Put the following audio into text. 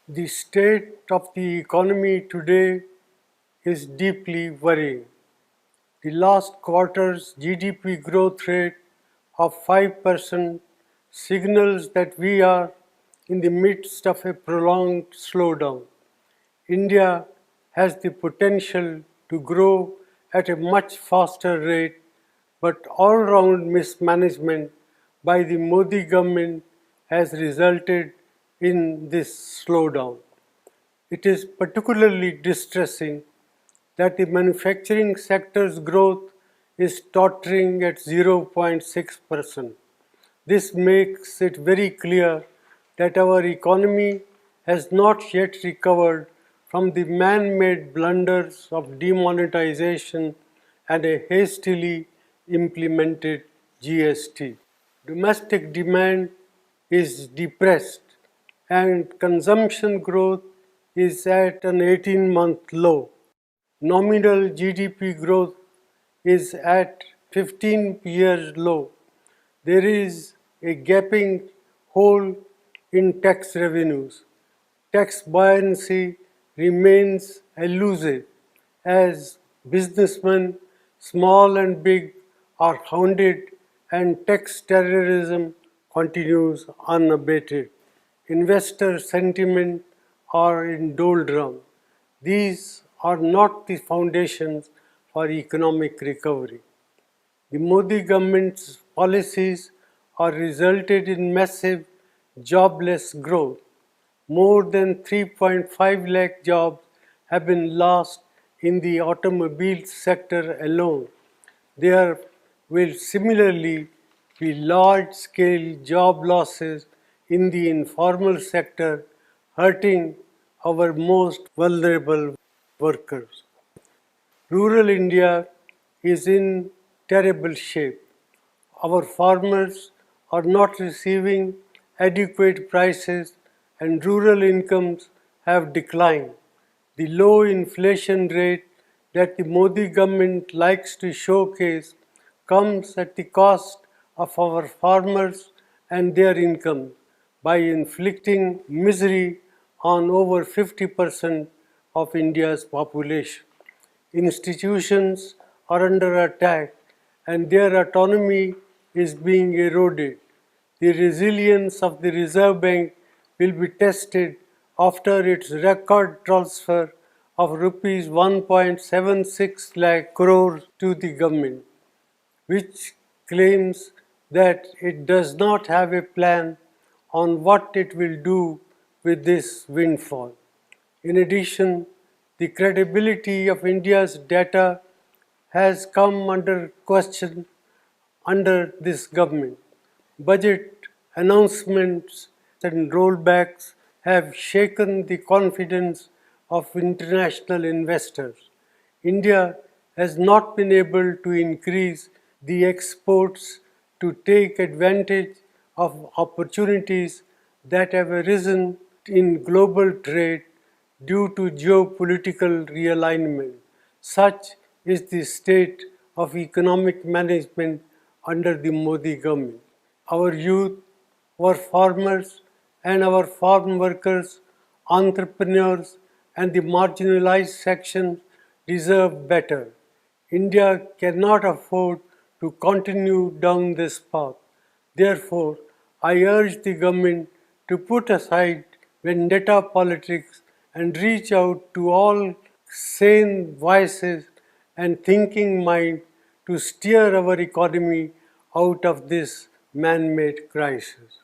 The state of the economy today is deeply worrying. The last quarter's GDP growth rate of 5% signals that we are in the midst of a prolonged slowdown. India has the potential to grow at a much faster rate, but all-round mismanagement by the Modi government has resulted in this slowdown. It is particularly distressing that the manufacturing sector's growth is tottering at 0.6%. This makes it very clear that our economy has not yet recovered from the man-made blunders of demonetization and a hastily implemented GST. Domestic demand is depressed and consumption growth is at an 18-month low. Nominal GDP growth is at 15 years low. There is a gaping hole in tax revenues. Tax buoyancy remains elusive as businessmen, small and big, are hounded and tax terrorism continues unabated. Investor sentiment are in doldrum. These are not the foundations for economic recovery. The Modi government's policies are resulted in massive jobless growth. More than 3.5 lakh jobs have been lost in the automobile sector alone. There will similarly be large-scale job losses in the informal sector, hurting our most vulnerable workers. Rural India is in terrible shape. Our farmers are not receiving adequate prices and rural incomes have declined. The low inflation rate that the Modi government likes to showcase comes at the cost of our farmers and their income by inflicting misery on over 50% of India's population. Institutions are under attack and their autonomy is being eroded. The resilience of the Reserve Bank will be tested after its record transfer of rupees 1.76 lakh crore to the government, which claims that it does not have a plan on what it will do with this windfall. In addition, the credibility of India's data has come under question under this government. Budget announcements and rollbacks have shaken the confidence of international investors. India has not been able to increase the exports to take advantage of opportunities that have arisen in global trade due to geopolitical realignment. Such is the state of economic management under the Modi government. Our youth, our farmers and our farm workers, entrepreneurs and the marginalized sections deserve better. India cannot afford to continue down this path. Therefore, I urge the government to put aside vendetta politics and reach out to all sane voices and thinking mind to steer our economy out of this man-made crisis.